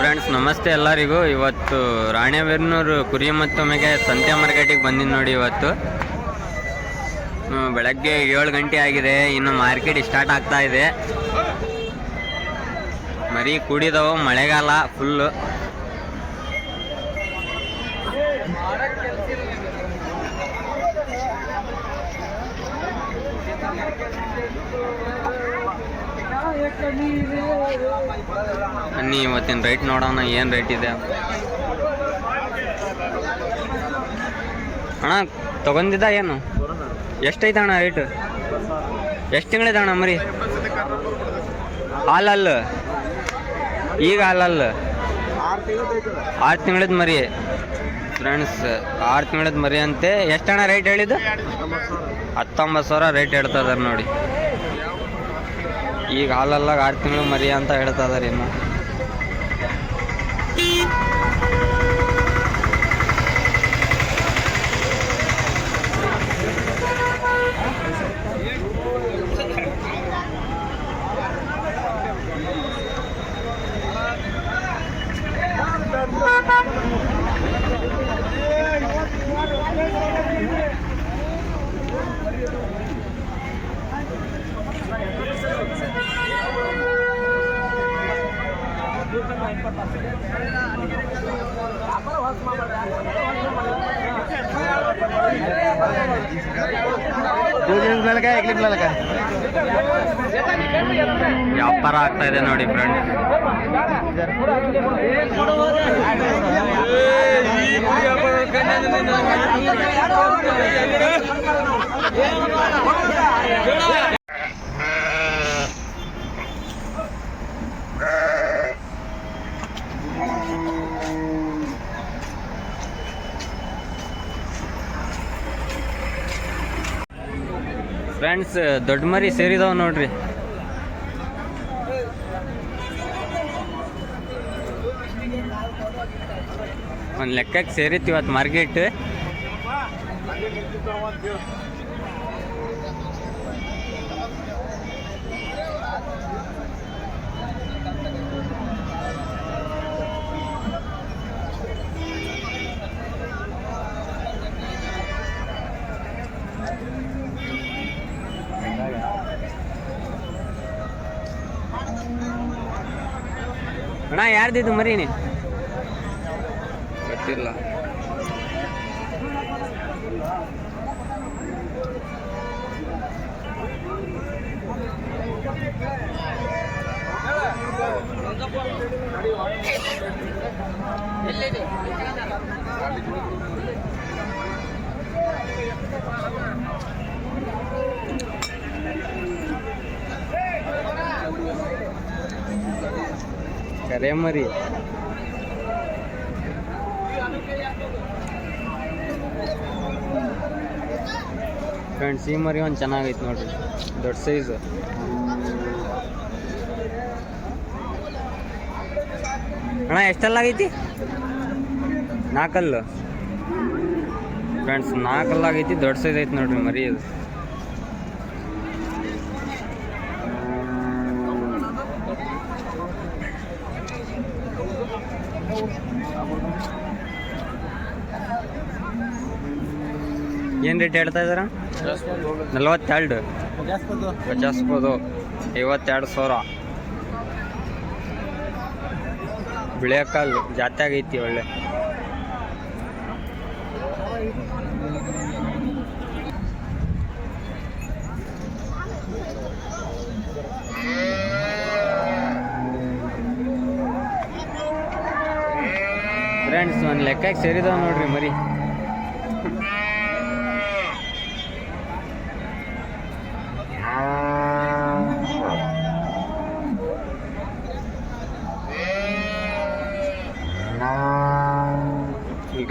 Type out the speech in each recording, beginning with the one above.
Friends ನಮಸ್ತೆ ಎಲ್ಲರಿಗೂ. ಇವತ್ತು ರಾಣೆಬೆನ್ನೂರು ಕುರಿ ಮತ್ತು ಮೇಕೆ ಸಂತೆ ಮಾರ್ಕೆಟಿಗೆ ಬಂದಿದ್ದು ನೋಡಿ. ಇವತ್ತು ಬೆಳಗ್ಗೆ 7 ಗಂಟೆ ಆಗಿದೆ, ಇನ್ನು ಮಾರ್ಕೆಟ್ ಸ್ಟಾರ್ಟ್ ಆಗ್ತಾ ಇದೆ. ಮರಿ ಕೂಡಿದವು, ಮಳೆಗಾಲ ಫುಲ್ಲು. ಬನ್ನಿ ಇವತ್ತಿನ ರೇಟ್ ನೋಡೋಣ, ಏನು ರೇಟ್ ಇದೆ ಅಣ್ಣ. ತಗೊಂಡಿದ್ದ ಏನು ಎಷ್ಟೈತೆ ಅಣ್ಣ ರೇಟ್? ಎಷ್ಟು ತಿಂಗಳಿದೆ ಅಣ್ಣ ಮರಿ? ಹಾಲಲ್ಲ, ಈಗ ಹಾಲಲ್ಲ, 6 ತಿಂಗಳದ ಮರಿ ಫ್ರೆಂಡ್ಸ್. 6 ತಿಂಗಳದ ಮರಿ ಅಂತೆ. ಎಷ್ಟಣ್ಣ ರೇಟ್ ಹೇಳಿದ್ದು? 19,000 ರೇಟ್ ಹೇಳ್ತಾ ಇದಾರೆ ನೋಡಿ. ಈಗ ಹಾಲಲ್ಲ, 6 ತಿಂಗಳು ಮರಿ ಅಂತ ಹೇಳ್ತಾ ಇದಾರೆ. ಇನ್ನು ವ್ಯಾಪಾರ ಆಗ್ತಾ ಇದೆ ನೋಡಿ ಫ್ರೆಂಡ್. ಫ್ರೆಂಡ್ಸ್ ದೊಡ್ಡ ಮರಿ ಸೇರಿದಾವ ನೋಡ್ರಿ. ಒಂದು ಲೆಕ್ಕಕ್ಕೆ ಸೇರಿತ್ತು ಇವತ್ತು ಮಾರ್ಕೆಟ್. ಅಣ್ಣ ಯಾರ್ದಿದ್ದು ಮರೀನಿ ಗೊತ್ತಿಲ್ಲ. ಕರೆ ಮರಿ ಫ್ರೆಂಡ್ಸ್. ಈ ಮರಿ ಒಂದು ಚೆನ್ನಾಗೈತೆ ನೋಡ್ರಿ, ದೊಡ್ಡ ಸೈಜ್. ಅಣ್ಣ ಎಷ್ಟಲ್ಲಾಗೈತಿ? 4 ಫ್ರೆಂಡ್ಸ್, 4 ಆಗೈತಿ. ದೊಡ್ಡ ಸೈಜ್ ಐತಿ ನೋಡ್ರಿ ಮರಿ ಇದು. ಏನು ರೇಟ್ ಹೇಳ್ತಾ ಇದ್ದಾರ? 42, 50, 52,000. ಬಿಳಿಯಕಾಲು ಜಾತಿ ಆಗೈತಿ ಒಳ್ಳೆ. ಫ್ರೆಂಡ್ಸ್ ಒಂದು ಲೆಕ್ಕಕ್ಕೆ ಸೇರಿದಾವ ನೋಡ್ರಿ ಮರಿ.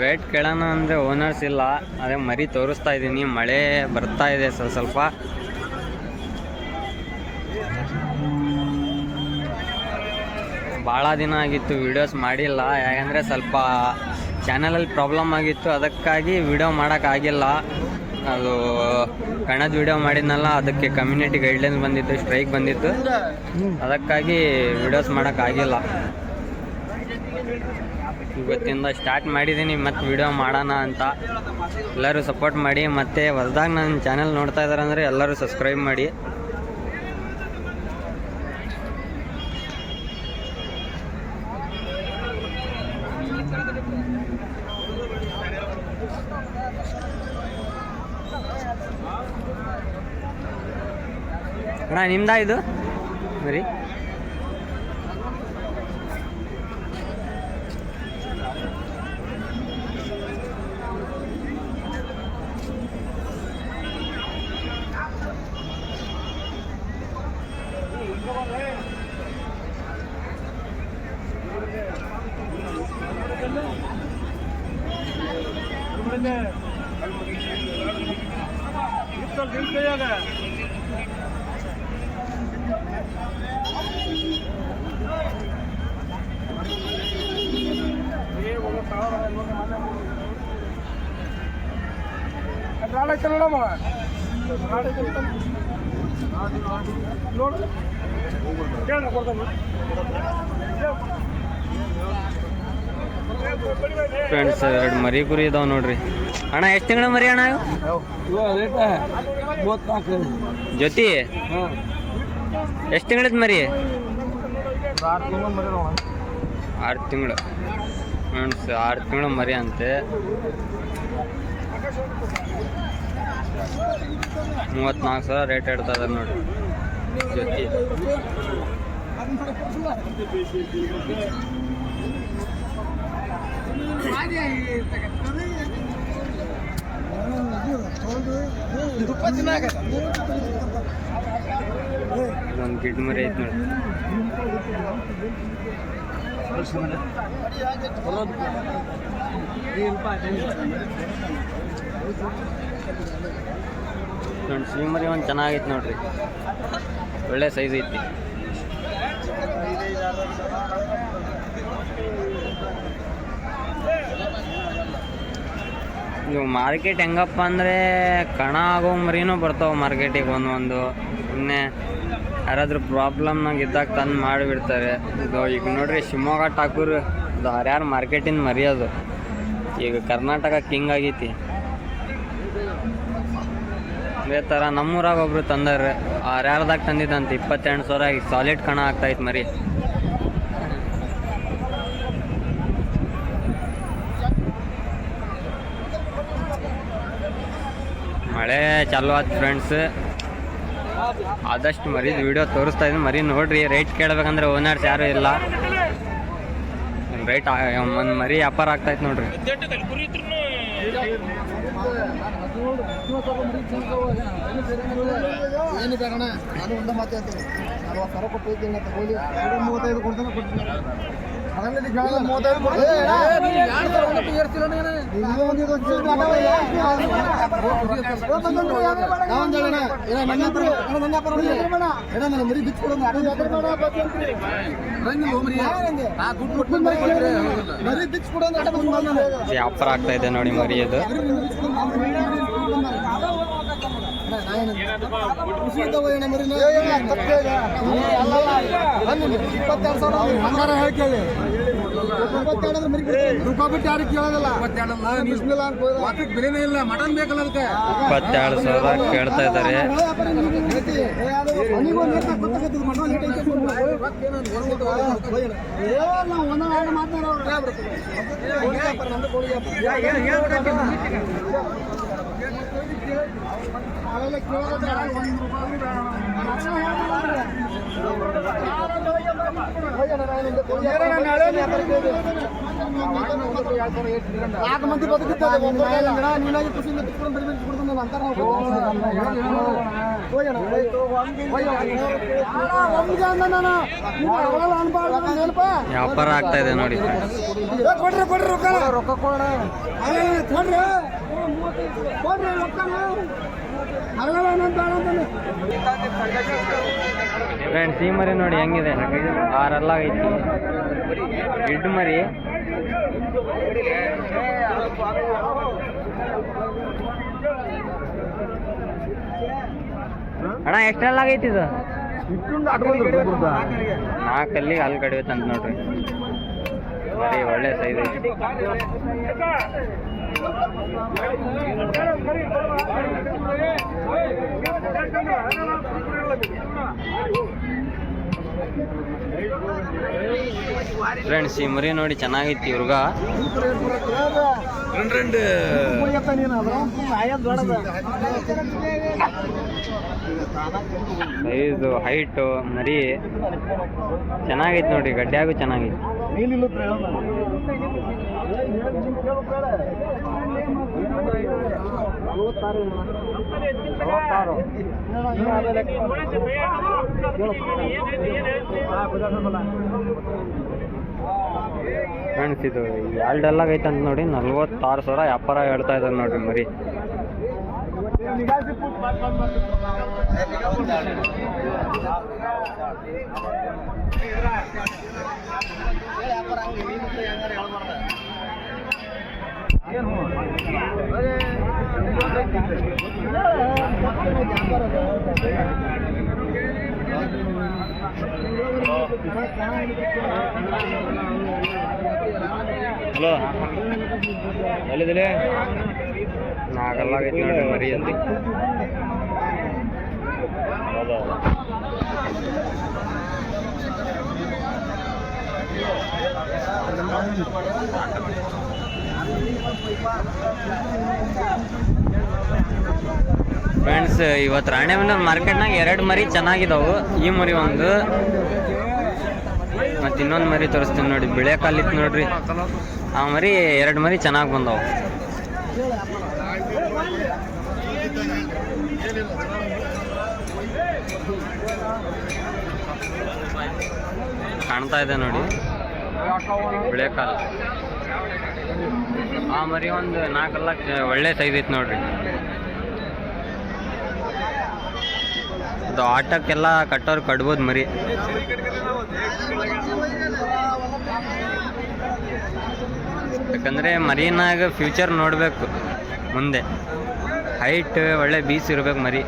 ರೇಟ್ ಕೇಳೋಣ ಅಂದರೆ ಓನರ್ಸ್ ಇಲ್ಲ, ಅದೇ ಮರಿ ತೋರಿಸ್ತಾ ಇದ್ದೀನಿ. ಮಳೆ ಬರ್ತಾ ಇದೆ ಸ್ವಲ್ಪ. ಭಾಳ ದಿನ ಆಗಿತ್ತು ವಿಡಿಯೋಸ್ ಮಾಡಿಲ್ಲ, ಯಾಕಂದರೆ ಸ್ವಲ್ಪ ಚಾನಲಲ್ಲಿ ಪ್ರಾಬ್ಲಮ್ ಆಗಿತ್ತು. ಅದಕ್ಕಾಗಿ ವಿಡಿಯೋ ಮಾಡೋಕ್ಕಾಗಿಲ್ಲ. ಅದು ಕನ್ನಡ ವಿಡಿಯೋ ಮಾಡಿದ್ನಲ್ಲ, ಅದಕ್ಕೆ ಕಮ್ಯುನಿಟಿ ಗೈಡ್ಲೈನ್ಸ್ ಬಂದಿತ್ತು, ಸ್ಟ್ರೈಕ್ ಬಂದಿತ್ತು. ಅದಕ್ಕಾಗಿ ವಿಡಿಯೋಸ್ ಮಾಡೋಕ್ಕಾಗಿಲ್ಲ. ಇವತ್ತಿಂದ ಸ್ಟಾರ್ಟ್ ಮಾಡಿದ್ದೀನಿ ಮತ್ತು ವಿಡಿಯೋ ಮಾಡೋಣ ಅಂತ. ಎಲ್ಲರೂ ಸಪೋರ್ಟ್ ಮಾಡಿ. ಮತ್ತು ಹೊಸದಾಗಿ ನನ್ನ ಚಾನಲ್ ನೋಡ್ತಾ ಇದ್ದಾರೆ ಅಂದರೆ ಎಲ್ಲರೂ ಸಬ್ಸ್ಕ್ರೈಬ್ ಮಾಡಿ. ಅಣ್ಣ ನಿಮ್ದಾ ಇದು ಮರಿ? ಫ್ರೆಂಡ್ಸ್, 2 ಮರಿ ಕುರಿ ಇದಾವೆ ನೋಡ್ರಿ. ಅಣ್ಣ ಎಷ್ಟು ತಿಂಗಳ ಮರಿ ಅಣ್ಣ ಜೊತೆ? ಎಷ್ಟು ತಿಂಗಳದ ಮರಿ? 6 ತಿಂಗಳು ಫ್ರೆಂಡ್ಸ್, 6 ತಿಂಗಳ ಮರಿ ಅಂತೆ. 34,000 ರೇಟ್ ಇಡ್ತಾ ಇದಾರೆ ನೋಡ್ರಿ ಜೊತೆ. ಇದೊಂದು ಗಿಡ್ ಮರಿ ಐತೆ ನೋಡಿ. ಫ್ರೆಂಡ್ಸ್, ಈ ಮರಿ ಒಂದು ಚೆನ್ನಾಗೈತೆ ನೋಡ್ರಿ, ಒಳ್ಳೆ ಸೈಜ್ ಐತಿ. ಇವು ಮಾರ್ಕೆಟ್ ಹೆಂಗಪ್ಪ ಅಂದರೆ ಕಣ ಆಗೋ ಮರಿನೂ ಬರ್ತಾವೆ ಮಾರ್ಕೆಟಿಗೆ ಒಂದೊಂದು. ಇನ್ನೇ ಯಾರಾದ್ರೂ ಪ್ರಾಬ್ಲಮ್ನಾಗ ಇದ್ದಾಗ ತಂದು ಮಾಡಿಬಿಡ್ತಾರೆ. ಇದು ಈಗ ನೋಡ್ರಿ ಶಿವಮೊಗ್ಗ ಠಾಕೂರ್ ಇದು ಹರ್ಯಾರು ಮಾರ್ಕೆಟಿಂದ ಮರಿ ಅದು. ಈಗ ಕರ್ನಾಟಕ ಕಿಂಗ್ ಆಗೈತಿ. ಅದೇ ಥರ ನಮ್ಮೂರಾಗ ಒಬ್ರು ತಂದಾರೆ, ಹರ್ಯಾರ್ದಾಗ ತಂದಿದ್ದಂತೆ 22,000 ಸಾಲಿಡ್ ಕಣ ಆಗ್ತಾಯಿತ್ತು ಮರಿ. ಮಳೆ ಚಾಲು ಆಯ್ತು ಫ್ರೆಂಡ್ಸ್. ಆದಷ್ಟು ಮರಿದು ವಿಡಿಯೋ ತೋರಿಸ್ತಾ ಇದ್ದೀನಿ. ಮರಿ ನೋಡ್ರಿ. ರೇಟ್ ಕೇಳಬೇಕಂದ್ರೆ ಓನರ್ಸ್ ಯಾರೂ ಇಲ್ಲ. ರೇಟ್ ಒಂದು ಮರಿ ವ್ಯಾಪಾರ ಆಗ್ತಾಯಿತ್ತು ನೋಡ್ರಿ. ವ್ಯಾಪಾರ ಆಗ್ತಾ ಇದೆ ನೋಡಿ ಮರಿ ಅದು. $22,000 ಕೇಳ್ತಾ ಇದ್ದಾರೆ. ಮಂದಿ ಬದುಕಿದ್ದಾರೆ. ವ್ಯಾಪಾರ ಆಗ್ತಾ ಇದೆ ನೋಡಿ. ಕೊಡ್ರಿ ಕೊಡ್ರಿ ರೊಕ್ಕ ರೊಕ್ಕ ಕೊಡ್ರಿ ಕೊಡ್ರಿ ಕೊಡ್ರಿ ರೊಕ್ಕ. ಫ್ರೆಂಡ್ಸ್, ಈ ಮರಿ ನೋಡಿ ಹೆಂಗಿದೆ, 6 ಐತಿ. ಗಿಡ್ಡು ಮರಿ. ಅಣ್ಣ ಎಷ್ಟೆಲ್ಲ ಆಗೈತಿ ಇದು? 4 ಅಲ್ಲಿ ಹಾಲು ಕಡಿಯುತ್ತಂತ ನೋಡ್ರಿ. ಮರಿ ಒಳ್ಳೆ ಸೈಜ್ ಐತಿ. ಫ್ರೆಂಡ್ಸ್ ಈ ಮರಿ ನೋಡಿ ಚೆನ್ನಾಗೈತಿ ಇವ್ರಗ. ಸೈಜು ಹೈಟು ಮರಿ ಚೆನ್ನಾಗೈತಿ ನೋಡಿ, ಗಡ್ಡ್ಯಾಗೂ ಚೆನ್ನಾಗೈತಿ. ಫ್ರೆಂಡ್ಸ್ ಇದು ಎರಡೆಲ್ಲ ಐತೆ ಅಂತ ನೋಡಿ 46,000 ವ್ಯಾಪಾರ ಹೇಳ್ತಾ ಇದ್ದಾರೆ ನೋಡ್ರಿ ಮರಿ. ಹಲೋ ಎಲ್ಲಿದಿಲೆ? ನಾಗಲ್ಲಾಗೈತಿ ನೋಡ್ರಿ ಮರಿ ಅಂದಿ. ಹೌದಾ ಫ್ರೆಂಡ್ಸ್ ಇವತ್ತು ರಾಣೆಬೆನ್ನೂರು ಮಾರ್ಕೆಟ್ನಾಗ 2 ಮರಿ ಚೆನ್ನಾಗಿದ್ದಾವು. ಈ ಮರಿ ಒಂದು ಮತ್ತು ಇನ್ನೊಂದು ಮರಿ ತೋರಿಸ್ತೀನಿ ನೋಡಿ, ಬಿಳೆ ಕಾಲಿತ್ತು ನೋಡ್ರಿ. ಆ ಮರಿ 2 ಮರಿ ಚೆನ್ನಾಗಿ ಬಂದವು. ಕಾಣ್ತಾ ಇದೆ ನೋಡಿ ಬಿಳೆ ಕಾಲು. ಆ ಮರಿ ಒಂದು 4 ಲಕ್ಷ ಒಳ್ಳೆ ಸೈಜ್ ಐತಿ ನೋಡ್ರಿ. ಅದು ಆಟಕ್ಕೆಲ್ಲ ಕಟ್ಟೋರು ಕಟ್ಬೋದು ಮರಿ. ಯಾಕಂದರೆ ಮರಿನಾಗ ಫ್ಯೂಚರ್ ನೋಡಬೇಕು, ಮುಂದೆ ಹೈಟ್ ಒಳ್ಳೆ ಬೀಸ್ ಇರ್ಬೇಕು ಮರಿ.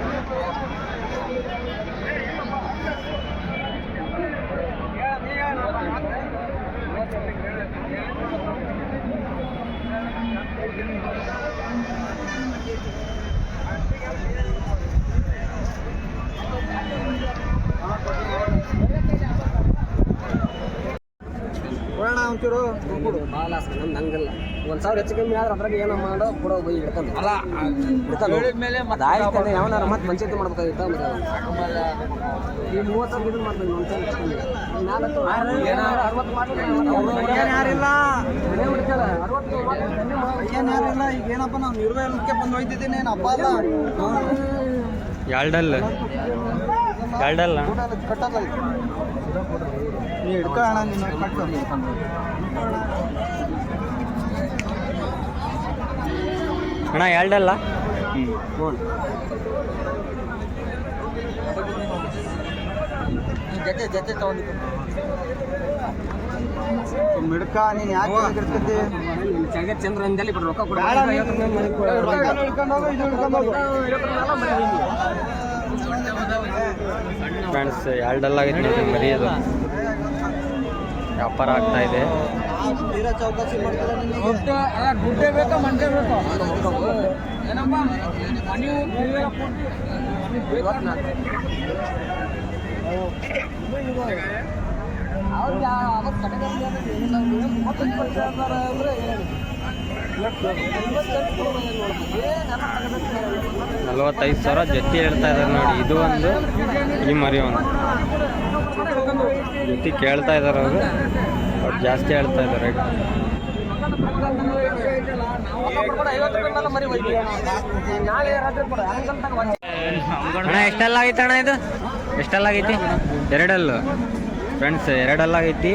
ಒಂಚೂರು ಭಾಳ ನಮ್ದು ಹಂಗಿಲ್ಲ. 1,000 ಹೆಚ್ಚು ಕಮ್ಮಿ ಆದ್ರೆ ಅದ್ರಾಗ ಏನೋ ಮಾಡೋ ಕೊಡೋ ಬೈ ಹಿಡ್ಕೊಂಡು ಮೇಲೆ ಆಯ್ತು ಯಾವನಾರ ಮತ್ತೆ ಪಂಚಾಯತಿ ಮಾಡ್ಬೇಕಾಗಿತ್ತು. ಈ 30,000 ಇದನ್ನು ಮಾಡ್ಬೇಕು. 1,000 ಯಾರಿಲ್ಲ ಈಗ ಏನಪ್ಪ ನಾವು ನಿರ್ವಹಣೆ ಬಂದು ಹೋಯ್ತಿದ್ದೀನಿ ಹಬ್ಬ ಅಲ್ಲ. ಎರಡಲ್ಲ ಕಟ್ಟಲ್ಲ ನೀ ಹಿಡ್ಕೋಣ ನೀನು ಕಟ್ಟು. ಅಣ್ಣ ಎರಡಲ್ಲ ಜೊತೆ ತಗೊಂಡಿದ್ದು ಮಿಡ್ಕ ನೀನು ಯಾಕೆ ಹಿಡ್ಕತ್ತಿ? ಚಂದ್ರದಲ್ಲಿ ರೊಕ್ಕ ಕೊಡ. ಫ್ರೆಂಡ್ಸ್ ಎರಡಲ್ಲ ಆಗೈತೆ ನೋಡಿ ಮರಿ. ಅದು ವ್ಯಾಪಾರ ಆಗ್ತಾ ಇದೆ. ಚೌಕಾಸಿ ಗುಡ್ಡೆ ಬೇಕಾ ಮಂಡೆ ಬೇಕಾ? ಅವ್ರಿಗೆ 45,000 ಜೊತೆ ಹೇಳ್ತಾ ಇದ್ದಾರೆ ನೋಡಿ. ಇದು ಒಂದು ಈ ಮರಿ ಒಂದು ಜೊತೆ ಕೇಳ್ತಾ ಇದ್ದಾರೆ ಅವರು. ಅವ್ರು ಜಾಸ್ತಿ ಹೇಳ್ತಾ ಇದ್ದಾರೆ. ಅಣ್ಣ ಎಷ್ಟೆಲ್ಲ ಆಗೈತೆ ಅಣ್ಣ ಇದು? ಎಷ್ಟೆಲ್ಲ ಆಗೈತಿ? 2 ಫ್ರೆಂಡ್ಸ್ 2 ಆಗೈತಿ.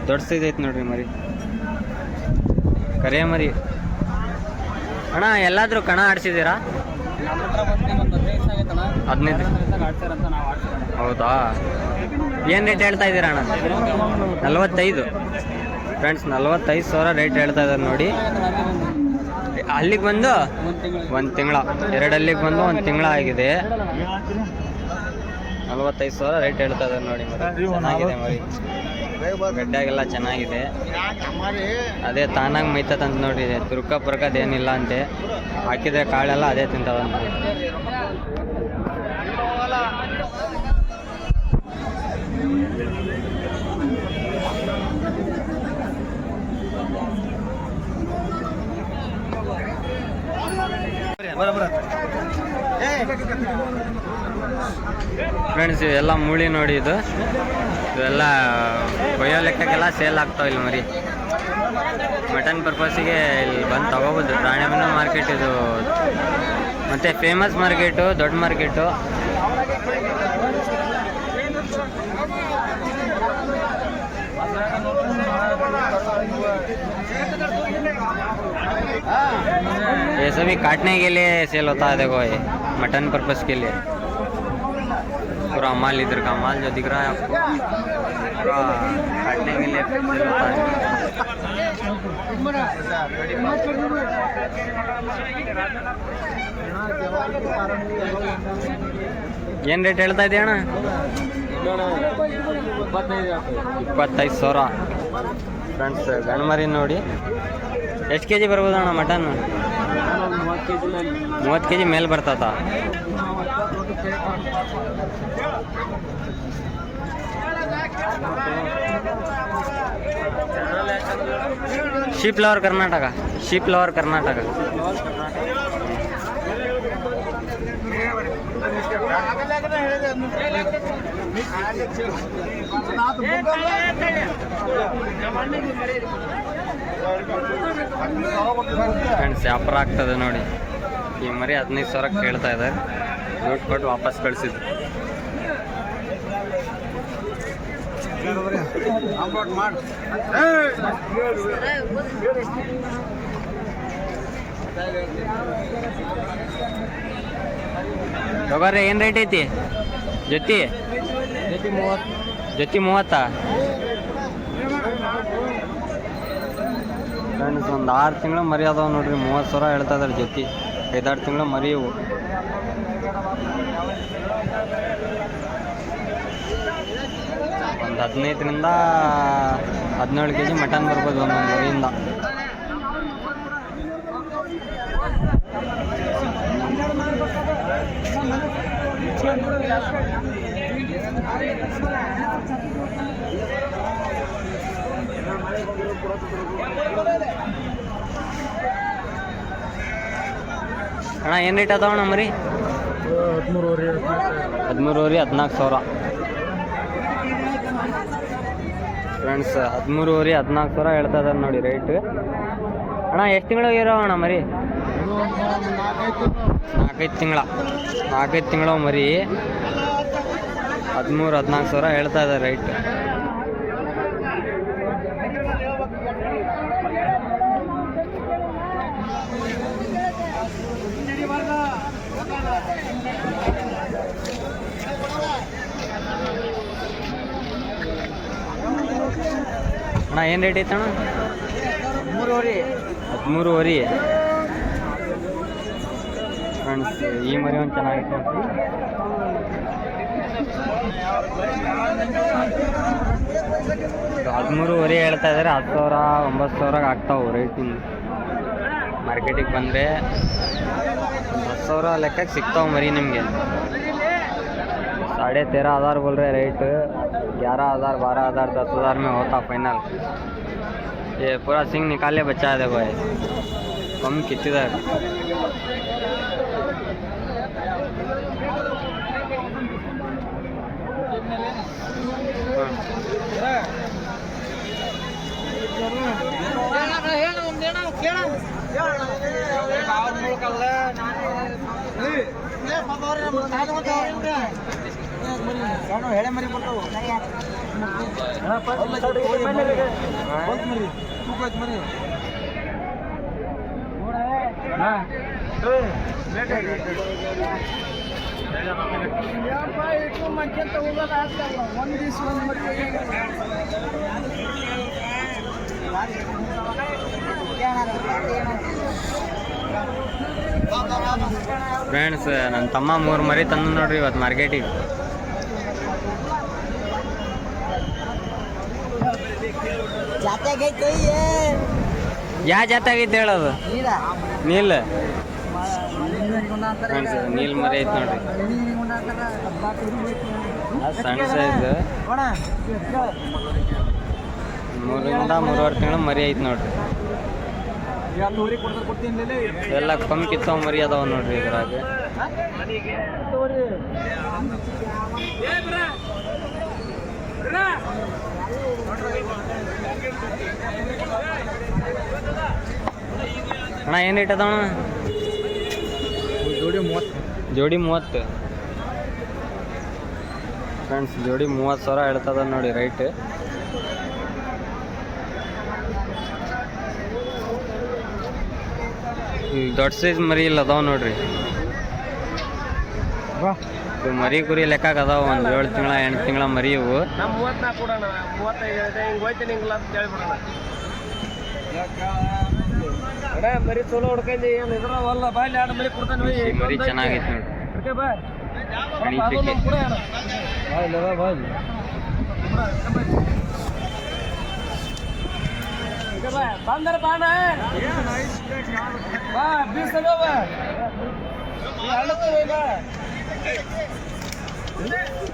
ದೊಡ್ಡ ಸೈಜ್ ಐತಿ ನೋಡ್ರಿ ಮರಿ, ಕರೆ ಮರಿ. ಅಣ್ಣ ಎಲ್ಲಾದ್ರೂ ಕಣ ಆಡಿಸಿದ್ದೀರಾ? 15. ಹೌದಾ? ಏನು ರೇಟ್ ಹೇಳ್ತಾ ಇದ್ದೀರಾ ಅಣ್ಣ? 45 ಫ್ರೆಂಡ್ಸ್, 45,000 ರೇಟ್ ಹೇಳ್ತಾ ಇದ್ದಾರೆ ನೋಡಿ. ಅಲ್ಲಿಗೆ ಬಂದು 1 ತಿಂಗಳ, 2 ಅಲ್ಲಿಗೆ ಬಂದು 1 ತಿಂಗಳ ಆಗಿದೆ. 45,000 ರೇಟ್ ಹೇಳ್ತಾ ಇದ್ದಾರೆ ನೋಡಿ. ಮರಿ ಚೆನ್ನಾಗಿದೆ ಮರಿ. ಗಡ್ಡಾಗೆಲ್ಲ ಚೆನ್ನಾಗಿದೆ. ಅದೇ ತಾನಾಗಿ ಮೈತದಂತ ನೋಡಿ, ತುರ್ಕ ಪುರ್ಕದ ಏನಿಲ್ಲ ಅಂತೆ. ಹಾಕಿದ್ರೆ ಕಾಳೆಲ್ಲ ಅದೇ ತಿಂತಾವಂತ. ಫ್ರೆಂಡ್ಸ್ ಇವೆಲ್ಲ ಮೂಳಿ ನೋಡಿ, ಇವೆಲ್ಲ ಕೊಯ್ಯೋ ಲೆಕ್ಕಕ್ಕೆಲ್ಲ ಸೇಲ್ ಆಗ್ತಾವ ಇಲ್ಲಿ ಮರಿ. ಮಟನ್ ಪರ್ಪಸ್ಸಿಗೆ ಇಲ್ಲಿ ಬಂದು ತಗೋಬೋದು. ರಾಣಿಬೆನ್ನೂರು ಮಾರ್ಕೆಟ್ ಇದು ಮತ್ತು ಫೇಮಸ್ ಮಾರ್ಕೆಟು, ದೊಡ್ಡ ಮಾರ್ಕೆಟು. ये सभी काटने के लिए सेल होता है। देखो ये मटन पर्पस के लिए पूरा माल, इधर का माल जो दिख रहा है आपको, पूरा काटने के लिए सेल होता है। ಏನು ರೇಟ್ ಹೇಳ್ತಾ ಇದೆಯಾ ಅಣ್ಣ? 25,000 ಫ್ರೆಂಡ್ಸ್. ಗಣಮರಿ ನೋಡಿ ಎಷ್ಟು ಕೆ ಜಿ ಬರ್ಬೋದು ಅಣ್ಣ ಮಟನ್? 30 ಕೆ ಜಿ ಮೇಲೆ ಬರ್ತದ. Sheep lover Karnataka, sheep lover Karnataka. Friends ವ್ಯಾಪಾರ ಆಗ್ತದೆ ನೋಡಿ. ಈ ಮರಿ 15,000 ಕೇಳ್ತಾ ಇದ್ದಾರೆ. ದುಡ್ಡು ಕೊಟ್ಟು ವಾಪಸ್ ಕಳಿಸಿದ್ರು. ತಗೋರಿ, ಏನು ರೇಟ್ ಐತಿ ಜೊತೆ? ಜೊತೆ 30. ಫ್ರೆಂಡ್ಸ್ ಒಂದು 6 ತಿಂಗಳು ಮರಿ ಅದಾವ ನೋಡ್ರಿ. 30,000 ಹೇಳ್ತಾ ಇದಾರೆ ಜೊತೆ. 5-6 ತಿಂಗಳು ಮರಿ ಇವು. ಒಂದು 15ರಿಂದ 17 ಕೆ ಜಿ ಮಟನ್ ಬರ್ಬೋದು ಒಂದೊಂದು ಮರಿಯಿಂದ. ಅಣ್ಣ ಏನು ರೇಟ್ ಅದಾವಣ್ಣ ಮರಿ? 13,000 14,000 ಫ್ರೆಂಡ್ಸ್. 13,000 14,000 ಹೇಳ್ತಾ ಇದಾರೆ ನೋಡಿ ರೇಟ್. ಅಣ್ಣ ಎಷ್ಟು ತಿಂಗಳು ಇರೋ ಅಣ್ಣ ಮರಿ? 4-5 ತಿಂಗಳು ಮರಿ. 13,000-14,000 ಹೇಳ್ತಾ ಇದ್ದಾರೆ ರೈಟ್. ಅಣ್ಣ ಏನು ರೇಟ್ ಐತಣ್ಣ? 13,000 ಫ್ರೆಂಡ್ಸ್. ಈ ಮರಿ ಒಂದು ಚೆನ್ನಾಗಿತ್ತು. 13,000 ಹೇಳ್ತಾ ಇದ್ದಾರೆ. 10,000-9,000 ಆಗ್ತಾವೆ ರೇಟಿಂದ. ಮಾರ್ಕೆಟಿಗೆ ಬಂದರೆ 10,000 ಲೆಕ್ಕಕ್ಕೆ ಸಿಗ್ತಾವೆ ಮರಿ ನಿಮಗೆ. 13,500 बोल रहे रेट. 11,000 12,000 10,000 में होता फाइनल. ये पूरा सिंग निकाले बच्चा है. देखो ये कम किधर. ಹೇಳೆ ಮರಿ ಬರ್ತಾವ. ಫ್ರೆಂಡ್ಸ್ ನನ್ನ ತಮ್ಮ 3 ಮರಿ ತಂದು ನೋಡ್ರಿ ಇವತ್ತು ಮಾರ್ಕೆಟಿಗೆ. ಯಾವ ಜಾತಿ ಆಗೈತೆ ಹೇಳೋದು ನೀಲ್ ಫ್ರೆಂಡ್ಸ್ ನೀಲ್ ಮರಿ ಐತೆ ನೋಡ್ರಿ ಸಣ್ಣ ಸೈಜ್ 3ರಿಂದ 3.5 ತಿಂಗಳು ಮರಿ ಐತೆ ನೋಡ್ರಿ ಎಲ್ಲ ಕಮ್ಮಿ ಕಿತ್ತವ ಮರಿ ಅದಾವ ನೋಡ್ರಿ ಇದ್ರಾಗ ಅಣ್ಣ ಏನು ರೇಟ್ ಅದಾವಣ ಜೋಡಿ 30 ಫ್ರೆಂಡ್ಸ್ ಜೋಡಿ 30,000 ಹೇಳ್ತದ ನೋಡಿ ರೈಟ್ ದೊಡ್ಡ ಸೈಜ್ ಮರಿ ಇಲ್ಲ ಅದಾವ ನೋಡ್ರಿ ಇವು ಮರಿ ಕುರಿ ಲೆಕ್ಕಕ್ಕೆ ಅದಾವ ಒಂದು 7 ತಿಂಗಳ 8 ತಿಂಗಳ ಮರಿ ಇವು ಮರಿ ಚಲೋ ಹೊಡ್ಕೊಂಡು ಏನು ಇದ್ರವಲ್ಲ ಬಾಯಲ್ಲಿ 2 ಮರಿ ಕೊಡ್ತಾನೆ ಮರಿ ಚೆನ್ನಾಗೈತೆ ನೋಡ್ರಿ ಬಂದರ ಬಾಣ ಬಾ ಬೀಸಲು ಬಾ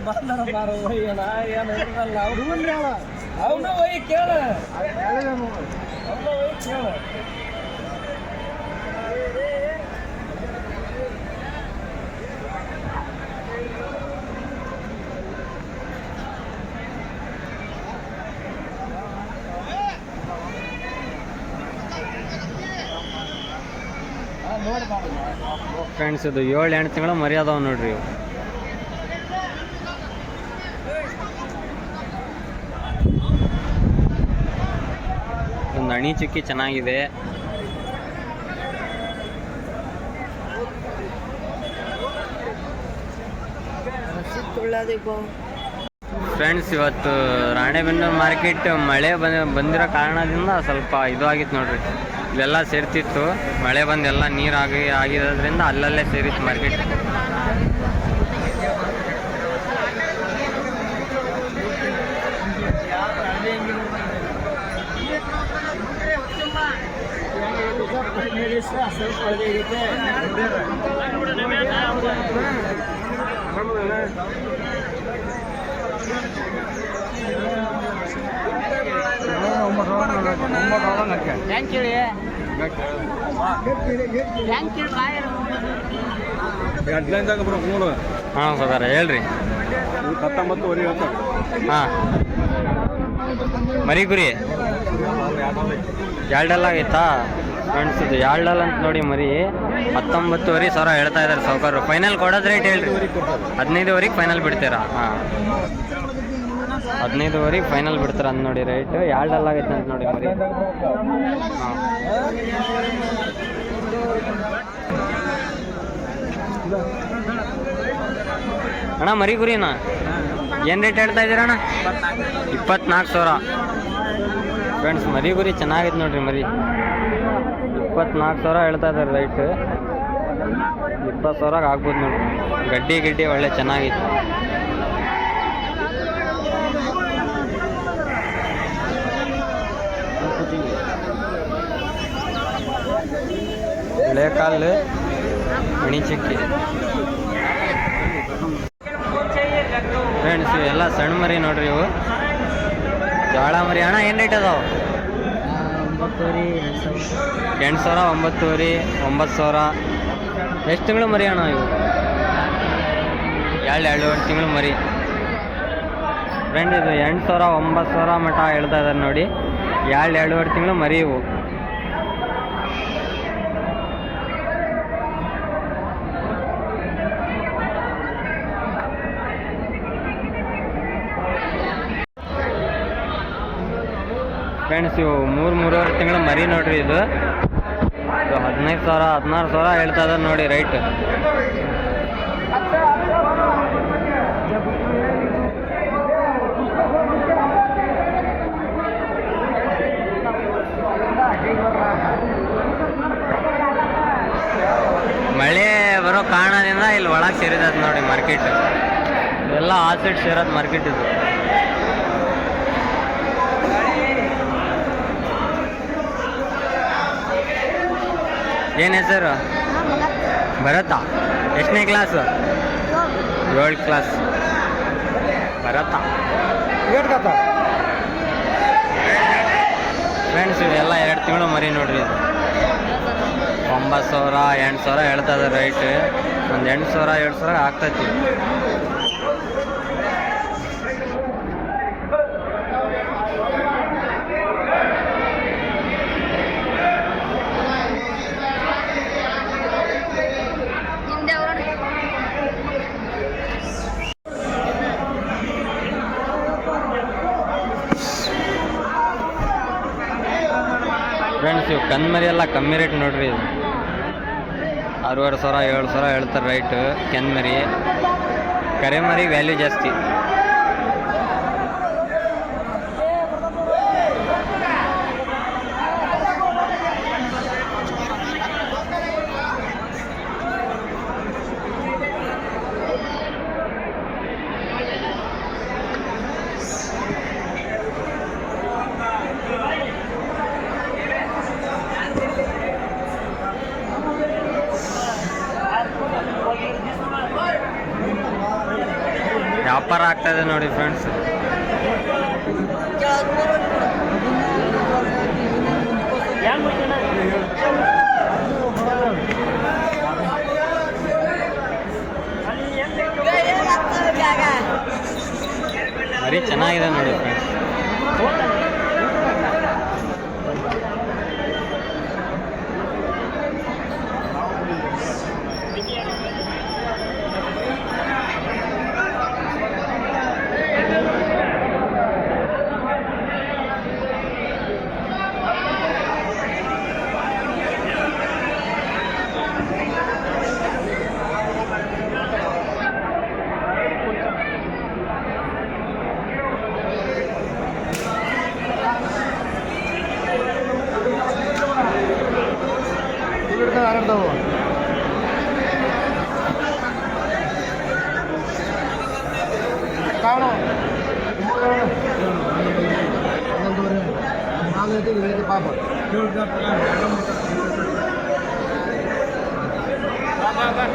ಬಂದರ ಬಾರೋ ಅಣ್ಣ ಏನು ಇರಲ್ಲ ಅವನು ಹೋಗಿ ಕೇಳ ಅವನು ಹೋಗಿ ಕೇಳ ಫ್ರೆಂಡ್ಸ್ ಇದು 7-8 ತಿಂಗಳ ಮರಿ ಅದಾವ ನೋಡ್ರಿ ಇವು ಒಂದು ಅಣಿ ಚುಕ್ಕಿ ಚೆನ್ನಾಗಿದೆ ಫ್ರೆಂಡ್ಸ್ ಇವತ್ತು ರಾಣೆಬೆನ್ನೂರು ಮಾರ್ಕೆಟ್ ಮಳೆ ಬಂದಿರೋ ಕಾರಣದಿಂದ ಸ್ವಲ್ಪ ಇದು ಆಗಿತ್ತು ನೋಡ್ರಿ ಇಲ್ಲೆಲ್ಲ ಸೇರ್ತಿತ್ತು ಮಳೆ ಬಂದು ಎಲ್ಲ ನೀರು ಆಗಿರೋದ್ರಿಂದ ಅಲ್ಲಲ್ಲೇ ಸೇರಿತ್ತು ಮಾರ್ಕೆಟ್ ಹಾಂ ಸದಾರ ಹೇಳ್ರಿ 19 ಹಾಂ ಮರಿ ಗುರಿ 2 ಆಗೈತಾ ಫ್ರೆಂಡ್ಸ್ ಇದು 2 ಅಂತ ನೋಡಿ ಮರಿ 19,000 ಹೇಳ್ತಾ ಇದ್ದಾರೆ ಸಾವುಕಾರರು ಫೈನಲ್ ಕೊಡೋದು ರೇಟ್ ಹೇಳ್ರಿ 15,000 ಫೈನಲ್ ಬಿಡ್ತೀರಾ ಹಾಂ 15,000 ಫೈನಲ್ ಬಿಡ್ತಾರೆ ಅಂತ ನೋಡಿ ರೇಟ್ 2 ಆಗೈತೆ ಅಂತ ನೋಡಿ ಮರಿ ಹಾಂ ಅಣ್ಣ ಮರಿ ಗುರಿನಾ ಏನು ರೇಟ್ ಹೇಳ್ತಾ ಇದ್ದೀರ ಅಣ್ಣ 24,000 ಫ್ರೆಂಡ್ಸ್ ಮರಿ ಗುರಿ ಚೆನ್ನಾಗೈತೆ ನೋಡ್ರಿ ಮರಿ 24,000 ಹೇಳ್ತಾ ಇದ್ದಾರೆ ರೈಟ್ 20,000 ಆಗ್ಬೋದು ನೋಡ್ರಿ ಗಡ್ಡಿ ಒಳ್ಳೆ ಚೆನ್ನಾಗಿತ್ತು ಹಳೆಕಾಲು ಮಣಿ ಚಿಕ್ಕಿ ಫ್ರೆಂಡ್ಸ್ ಎಲ್ಲ ಸಣ್ಣ ಮರಿ ನೋಡ್ರಿ ಇವು ಜೋಳ ಮರಿ ಅಣ್ಣ ಏನು ರೇಟ್ ಅದಾವ 8,000 9,000 9,000 ಎಷ್ಟು ತಿಂಗಳು ಮರಿ ಅಣ್ಣ ಇವು 2 ತಿಂಗಳು ಮರಿ ಫ್ರೆಂಡ್ ಇದು 8,000 9,000 ಮಟ ಹೇಳ್ತಾ ಇದ್ದಾರೆ ನೋಡಿ 2 ತಿಂಗಳು ಮರಿ ಇವು ಫ್ರೆಂಡ್ಸ್ ಇವು 3-3.5 ತಿಂಗಳು ಮರಿ ನೋಡ್ರಿ ಇದು 15,000 16,000 ಹೇಳ್ತಾ ಇದ್ದಾರೆ ನೋಡಿ ರೈಟ್ ಮಳೆ ಬರೋ ಕಾರಣದಿಂದ ಇಲ್ಲಿ ಒಳಗೆ ಸೇರಿದ ನೋಡಿ ಮಾರ್ಕೆಟ್ ಎಲ್ಲ ಆ ಸೈಡ್ ಸೇರೋದು ಮಾರ್ಕೆಟ್ ಇದು ಏನು ಹೆಸರು? ಭರತ. ಎಷ್ಟನೇ ಕ್ಲಾಸು? 7 ಕ್ಲಾಸ್. ಭರತ. ಫ್ರೆಂಡ್ಸ್ ಇವೆಲ್ಲ 2 ತಿಂಗಳು ಮರಿ ನೋಡ್ರಿ. ಇದು 9,000 8,000 ಹೇಳ್ತದ ರೈಟ್. ಒಂದು 8,000 7,000 ಆಗ್ತೈತಿ. ಫ್ರೆಂಡ್ಸ್ ಇವು ಕನ್ಮರಿ ಎಲ್ಲ ಕಮ್ಮಿ ರೇಟ್ ನೋಡ್ರಿ. ಇದು 6,500 7,000 ಹೇಳ್ತಾರೆ ರೈಟ್. ಕೆನ್ಮರಿ ಕರೆಮರಿ ವ್ಯಾಲ್ಯೂ ಜಾಸ್ತಿ. ವ್ಯಾಪಾರ ಆಗ್ತಾಯಿದೆ ನೋಡಿ ಫ್ರೆಂಡ್ಸ್. ಮರಿ ಚೆನ್ನಾಗಿದೆ ನೋಡಿ ಫ್ರೆಂಡ್ಸ್.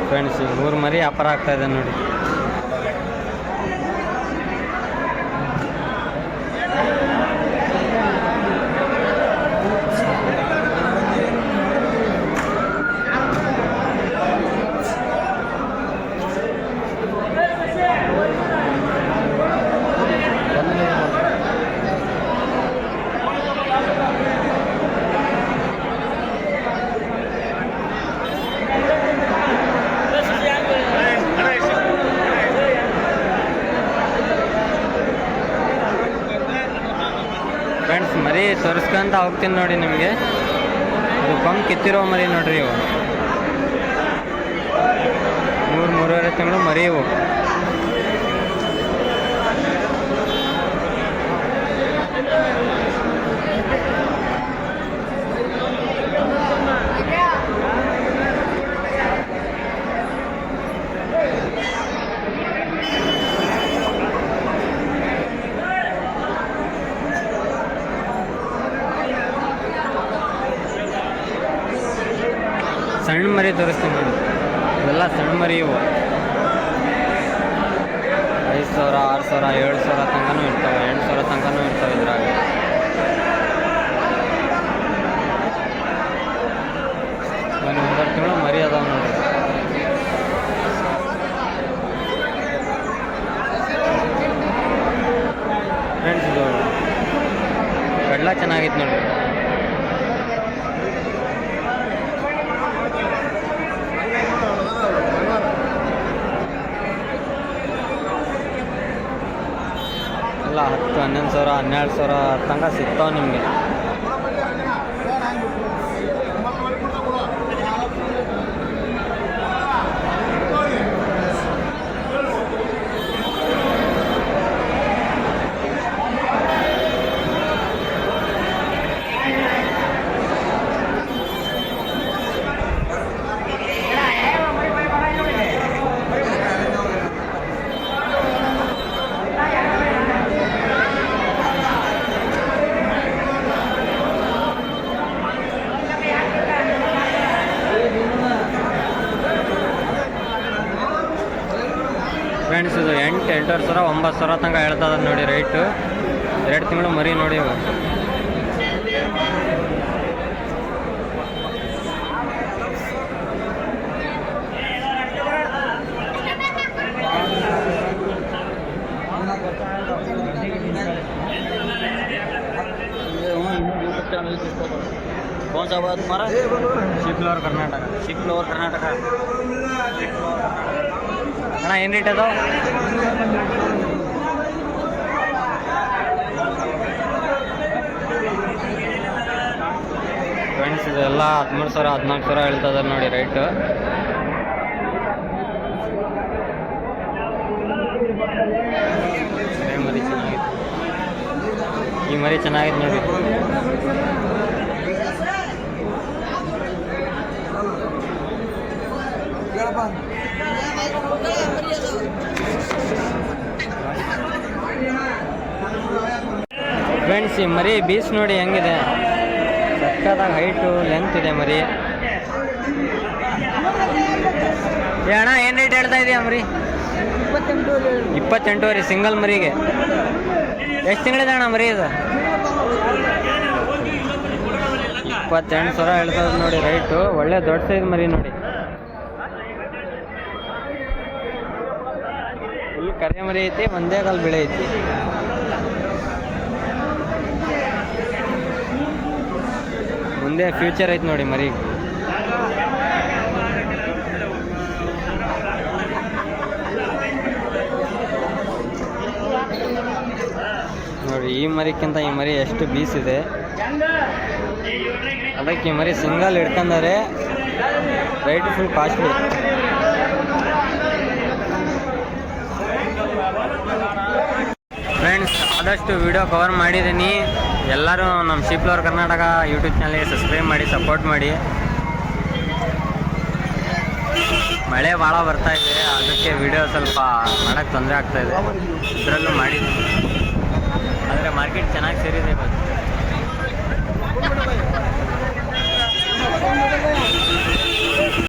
ಫ್ರೆಂಡ್ಸ್ 3 ಮರಿ ವ್ಯಾಪಾರ ಆಗ್ತಾ ಇದೆ ನೋಡಿ. ಫ್ರೆಂಡ್ಸ್ ಮರಿ ತೋರಿಸ್ಕೊಂತ ಹೋಗ್ತೀನಿ ನೋಡಿ ನಿಮಗೆ. ಇದು ಕೊಂಬ್ ಕಿತ್ತಿರೋ ಮರಿ ನೋಡ್ರಿ. ಇವು 3-3.5 ತಿಂಗಳು ಮರಿ. ಇವು ಸಣ್ಣ ಮರಿ ತೋರಿಸ್ತೀನಿ ನೋಡಿ. ಇವೆಲ್ಲ ಸಣ್ಣ ಮರಿ. ಇವು 5,000 6,000 7,000 ತನಕನೂ ಇರ್ತವೆ. 8,000 ತನಕನೂ ಇರ್ತವೆ. ಇದ್ರಾಗ ಒಂದು 9 ತಿಂಗಳು ಮರಿ ಅದಾವ ನೋಡಿ. ಫ್ರೆಂಡ್ಸ್ ಇದು ಕಡ್ಲ ಚೆನ್ನಾಗಿತ್ತು ನೋಡಿ. ಎಲ್ಲ 10,000 11,000 12,000 ತನಕ ಸಿಗ್ತಾವೆ ನಿಮಗೆ. 8,500 9,000 ತನಕ ಹೇಳ್ತದ ನೋಡಿ ರೈಟು. 2 ತಿಂಗಳು ಮರಿ ನೋಡಿ ಇವು. कौन सा बात तुम्हारा? ಚಿಕ್ಲೋರ್ ಕರ್ನಾಟಕ. चिकलोर कर्नाटक. ಅಣ್ಣ ಏನು ರೇಟ್ ಅದಾವ? ಫ್ರೆಂಡ್ಸ್ ಇದೆಲ್ಲ 13,000 14,000 ಹೇಳ್ತದ ನೋಡಿ ರೈಟು. ಮರಿ ಚೆನ್ನಾಗಿದೆ, ಈ ಮರಿ ಚೆನ್ನಾಗಿದೆ ನೋಡಿ. ಫ್ರೆಂಡ್ಸ್ ಈ ಮರಿ ಬೀಸ್ ನೋಡಿ ಹೆಂಗಿದೆ, ಸಕ್ಕತ್ತಾಗಿ ಹೈಟು ಲೆಂತ್ ಇದೆ ಮರಿ. ಅಣ್ಣ ಏನು ರೇಟ್ ಹೇಳ್ತಾ ಇದೆಯಾ ಮರಿ? 28,000 ಸಿಂಗಲ್ ಮರಿಗೆ. ಎಷ್ಟು ತಿಂಗಳಿದೆ ಅಣ್ಣ ಮರಿ ಇದು? 28,000 ಹೇಳ್ತದೆ ನೋಡಿ ರೈಟು. ಒಳ್ಳೆ ದೊಡ್ಡ ಸೈಜ್ ಮರಿ ನೋಡಿ, ಫುಲ್ ಕರೆ ಮರಿ ಐತಿ, ಒಂದೇ ಕಾಲು ಬೆಳೆ ಐತಿ. ಮುಂದೆ ಫ್ಯೂಚರ್ ಐತಿ ನೋಡಿ ಮರಿ. ನೋಡಿ ಈ ಮರಿಕ್ಕಿಂತ ಈ ಮರಿ ಎಷ್ಟು ಬೀಸ್ ಇದೆ. ಅದಕ್ಕೆ ಈ ಮರಿ ಸಿಂಗಲ್ ಹಿಡ್ಕೊಂಡರೆ ರೈಟ್ ಫುಲ್ ಕಾಸ್ಟ್ಲಿ. ಫ್ರೆಂಡ್ಸ್ ಆದಷ್ಟು ವಿಡಿಯೋ ಕವರ್ ಮಾಡಿದ್ದೀನಿ. ಎಲ್ಲರೂ ನಮ್ಮ ಚಿಕ್ಲೋರ್ ಕರ್ನಾಟಕ ಯೂಟ್ಯೂಬ್ ಚಾನಲ್ಗೆ ಸಬ್ಸ್ಕ್ರೈಬ್ ಮಾಡಿ, ಸಪೋರ್ಟ್ ಮಾಡಿ. ಮಳೆ ಭಾಳ ಬರ್ತಾ ಇದೆ, ಅದಕ್ಕೆ ವಿಡಿಯೋ ಸ್ವಲ್ಪ ಮಾಡೋಕ್ಕೆ ತೊಂದರೆ ಆಗ್ತಾಯಿದೆ. ಇದರಲ್ಲೂ ಮಾಡಿದ್ದೀನಿ, ಆದರೆ ಮಾರ್ಕೆಟ್ ಚೆನ್ನಾಗಿ ಸೇರಿದೆ ಇವತ್ತು.